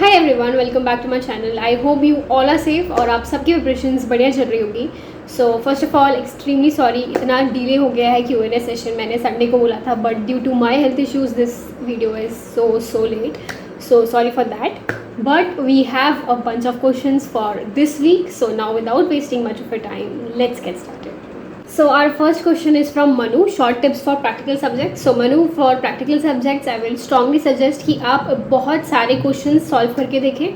Hi everyone, welcome back to my channel. I hope you all are safe और आप सबकी preparations बढ़िया चल रही होगी। So first of all extremely sorry, इतना डिले हो गया है Q&A सेशन। मैंने संडे को बोला था but due to my health issues this video is so late, so sorry for that. But we have a bunch of questions for this week, so now without wasting much of your time, let's get started. So our first question is from Manu, short tips for practical subjects. So Manu, for practical subjects I will strongly suggest कि आप बहुत सारे questions solve करके देखें,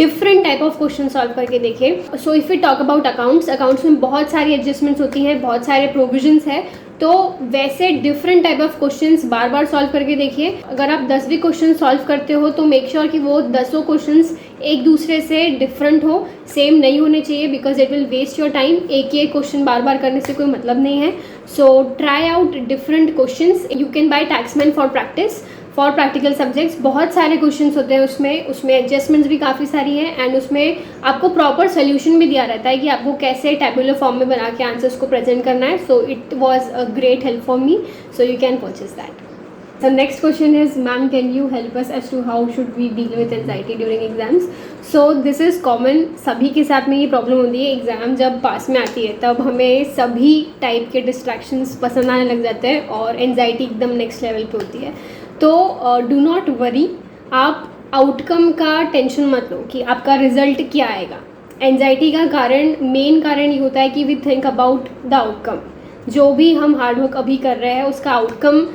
different type of questions solve करके देखें. So if we talk about accounts में बहुत सारी adjustments होती हैं, बहुत सारे provisions है, तो वैसे different type of questions bar bar solve करके देखिए। अगर आप 10 भी क्वेश्चन सॉल्व करते हो तो मेक श्योर कि वो 10 क्वेश्चंस एक दूसरे से डिफरेंट हो, सेम नहीं होने चाहिए, because it will waste your time. एक ही क्वेश्चन बार बार करने से कोई मतलब नहीं है। So try out different questions. You can buy Taxmann for practice for practical subjects. बहुत सारे क्वेश्चंस होते हैं उसमें एडजस्टमेंट्स भी काफ़ी सारी हैं एंड उसमें आपको प्रॉपर सोल्यूशन भी दिया रहता है कि आपको कैसे टैबुलर फॉर्म में बना के आंसर्स को प्रेजेंट करना है। So it was a great help for me, so you can purchase that. The next question is, ma'am, can you help us as to how should we deal with anxiety during exams? So this is common, सभी के साथ में ये problem होती है। Exam जब पास में आती है तब हमें सभी टाइप के डिस्ट्रैक्शंस पसंद आने लग जाते हैं और एनजाइटी एकदम नेक्स्ट लेवल पे होती है। तो डू नॉट वरी, आप आउटकम का टेंशन मत लो कि आपका रिजल्ट क्या आएगा। एनजाइटी का मेन कारण ये होता है कि we think about the outcome. जो भी हम हार्डवर्क अभी कर रहे हैं उसका आउटकम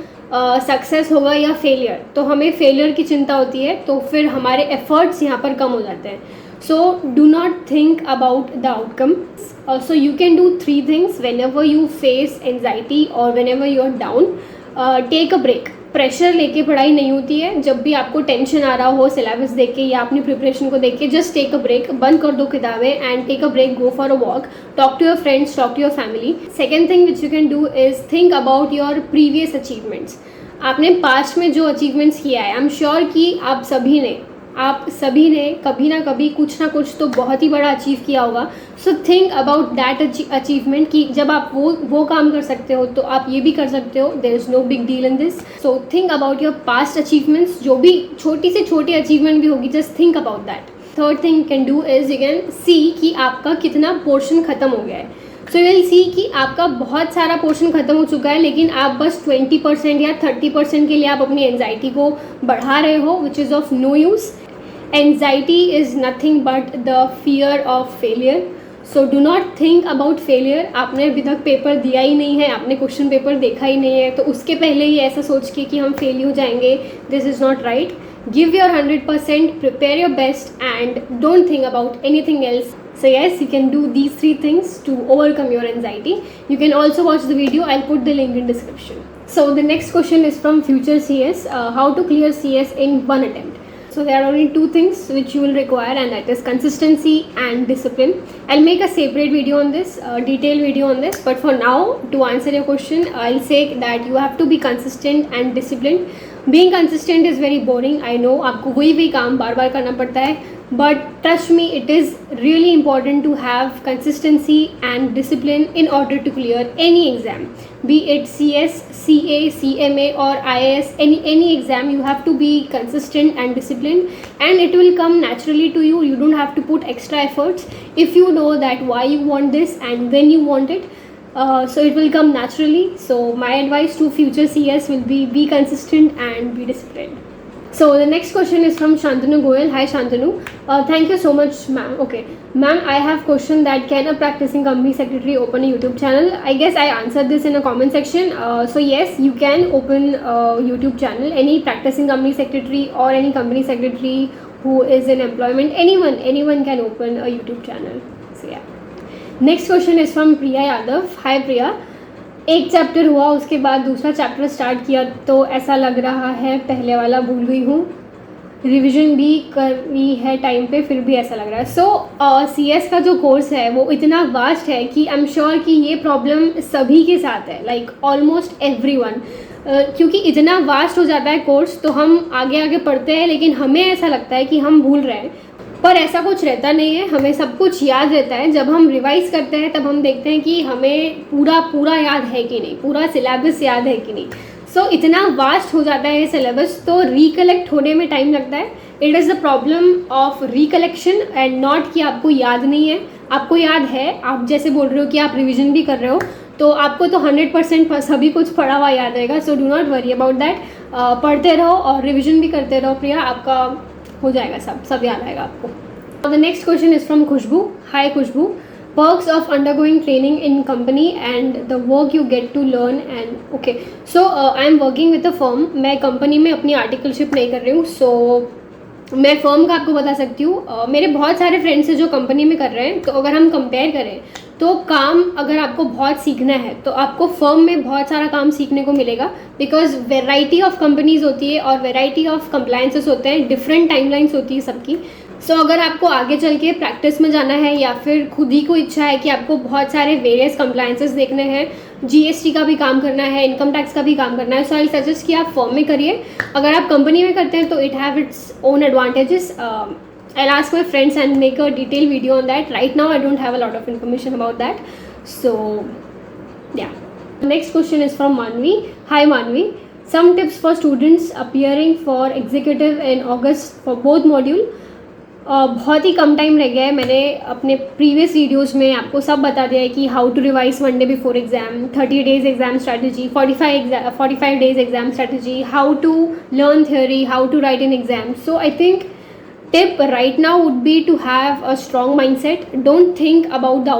सक्सेस होगा या फेलियर, तो हमें फेलियर की चिंता होती है, तो फिर हमारे एफर्ट्स यहाँ पर कम हो जाते हैं. So do not think about the outcome. So you can do 3 things whenever you face anxiety और whenever you are down. Take a break. Pressure लेके पढ़ाई नहीं होती है. जब भी आपको टेंशन आ रहा हो सिलेबस देख के या अपनी प्रिपरेशन को देख के, जस्ट टेक अ ब्रेक. बंद कर दो किताबें and take a break. Go for a walk. Talk to your friends, talk to your family. Second thing which you can do is think about your previous achievements. आपने past में जो achievements किया है, I am sure कि आप सभी ने कभी ना कभी कुछ ना कुछ तो बहुत ही बड़ा अचीव किया होगा. सो थिंक अबाउट दैट अचीवमेंट कि जब आप वो काम कर सकते हो तो आप ये भी कर सकते हो. There is no big deal in this. So think about your past achievements. जो भी छोटी से छोटी अचीवमेंट भी होगी, just think about that. Third thing can do is you can see कि आपका कितना पोर्शन ख़त्म हो गया है. सो यू विल सी कि आपका बहुत सारा पोर्शन ख़त्म हो चुका है, लेकिन आप बस 20% या 30% के लिए आप अपनी एनजाइटी को बढ़ा रहे हो, which is of no use. Anxiety is nothing but the fear of failure. So do not think about failure. आपने अभी तक पेपर दिया ही नहीं है, आपने क्वेश्चन पेपर देखा ही नहीं है, तो उसके पहले ही ऐसा सोच के कि हम फेल हो जाएंगे, this is not right. Give your 100%, prepare your best and don't think about anything else. So yes, you can do these 3 things to overcome your anxiety. You can also watch the video. I'll put the link in description. So the next question is from Future CS. How to clear CS in 1 attempt. So there are only 2 things which you will require, and that is consistency and discipline. I'll make a separate video on this, detailed video on this. But for now, to answer your question, I'll say that you have to be consistent and disciplined. Being consistent is very boring, I know. आपको वही काम बार बार करना पड़ता है, but trust me, it is really important to have consistency and discipline in order to clear any exam, be it CS, CA, CMA or IAS. Any exam, you have to be consistent and disciplined, and it will come naturally to you. You don't have to put extra efforts if you know that why you want this and when you want it. So it will come naturally. So my advice to future CS will be consistent and be disciplined. So the next question is from Shantanu Goyal. Hi Shantanu. Thank you so much, ma'am. Okay, ma'am, I have question that can a practicing company secretary open a YouTube channel? I guess I answered this in a comment section. So yes, you can open a YouTube channel. Any practicing company secretary or any company secretary who is in employment, anyone can open a YouTube channel. So yeah. Next question is from Priya Yadav. Hi Priya. एक chapter हुआ, उसके बाद दूसरा chapter start किया तो ऐसा लग रहा है पहले वाला भूल गई हूँ. रिवीजन भी करी है टाइम पे, फिर भी ऐसा लग रहा है. सो CS का जो कोर्स है वो इतना वास्ट है कि आई एम श्योर कि ये प्रॉब्लम सभी के साथ है, लाइक ऑलमोस्ट एवरीवन. क्योंकि इतना वास्ट हो जाता है कोर्स, तो हम आगे आगे पढ़ते हैं लेकिन हमें ऐसा लगता है कि हम भूल रहे हैं, पर ऐसा कुछ रहता नहीं है. हमें सब कुछ याद रहता है. जब हम रिवाइज़ करते हैं तब हम देखते हैं कि हमें पूरा याद है कि नहीं, पूरा सिलेबस याद है कि नहीं. सो इतना वास्ट हो जाता है ये सिलेबस, तो रिकलेक्ट होने में टाइम लगता है. It is the problem of recollection and not कि आपको याद नहीं है. आपको याद है, आप जैसे बोल रहे हो कि आप रिविजन भी कर रहे हो, तो आपको तो 100% सभी कुछ पढ़ा हुआ याद रहेगा. सो do not worry about that. पढ़ते रहो और रिविजन भी करते रहो प्रिया, आपका हो जाएगा, सब याद आएगा आपको. The next question is from Khushboo. Hi Khushboo. Perks of undergoing training in company and the work you get to learn and okay. So I am working with a firm. मैं कंपनी में अपनी आर्टिकलशिप नहीं कर रही हूँ. सो मैं फर्म का आपको बता सकती हूँ. मेरे बहुत सारे फ्रेंड्स हैं जो कंपनी में कर रहे हैं. तो अगर हम कंपेयर करें तो काम अगर आपको बहुत सीखना है तो आपको फर्म में बहुत सारा काम सीखने को मिलेगा, बिकॉज वेराइटी ऑफ कंपनीज होती है और वेराइटी ऑफ कंप्लायंसेस होते हैं, डिफरेंट टाइमलाइंस होती है सबकी. सो अगर आपको आगे चल के प्रैक्टिस में जाना है या फिर खुद ही को इच्छा है कि आपको बहुत सारे वेरियस कंप्लायंसेस देखने हैं, जीएसटी का भी काम करना है, इनकम टैक्स का भी काम करना है, सो आई सजेस्ट कि आप फर्म में करिए. अगर आप कंपनी में करते हैं तो it have its own advantages. I'll ask my friends and make a detailed video on that. Right now I don't have a lot of information about that. So yeah. Next question is from Manvi. Hi Manvi. Some tips for students appearing for executive in August for both module. बहुत ही कम time रह गया है. मैंने अपने previous videos में आपको सब बता दिया है कि how to revise 1 day before exam, 30 days exam strategy, 45 days exam strategy, how to learn theory, how to write in exam. So I think tip right now would be to have a strong mindset. Don't think about the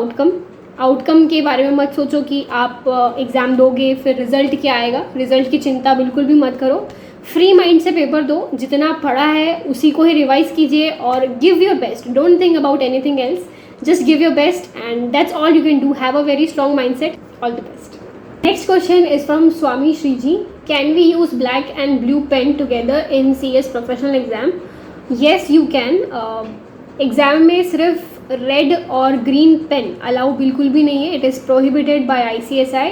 outcome के बारे में मत सोचो कि आप exam दोगे फिर result क्या आएगा. रिज़ल्ट की चिंता बिल्कुल भी मत करो. फ्री माइंड से पेपर दो. जितना पढ़ा है उसी को ही रिवाइज कीजिए और give your best. Don't think about anything else. Just give your best and that's all you can do. Have a very strong mind set. All the best. Next question is from Swami Shriji. Can we use black and blue pen together in CS professional exam? Yes you can. Exam में सिर्फ red और green pen allow बिल्कुल भी नहीं है. It is prohibited by ICSI.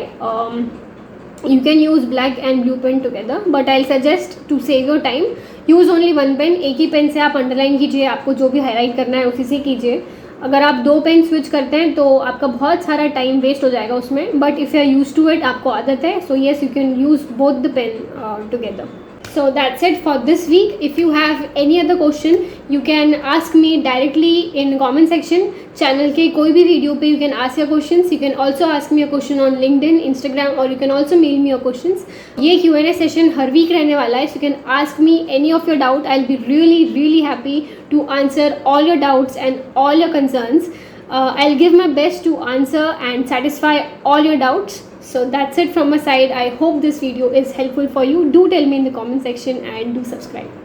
You can use black and blue pen together, but I'll suggest to save your time, use only one pen. एक ही pen से आप अंडरलाइन कीजिए, आपको जो भी हाईलाइट करना है उसी से कीजिए. अगर आप 2 पेन स्विच करते हैं तो आपका बहुत सारा टाइम वेस्ट हो जाएगा उसमें. But if you are use to it, आपको आदत है, so yes you can use both the pen together. So that's it for this week. If you have any other question, you can ask me directly in comment section. Channel के कोई भी video पे you can ask your questions. You can also ask me a question on LinkedIn, Instagram, or you can also mail me your questions. ये Q&A session हर week रहने वाला है. So you can ask me any of your doubt. I'll be really happy to answer all your doubts and all your concerns. I'll give my best to answer and satisfy all your doubts. So that's it from my side. I hope this video is helpful for you. Do tell me in the comment section and do subscribe.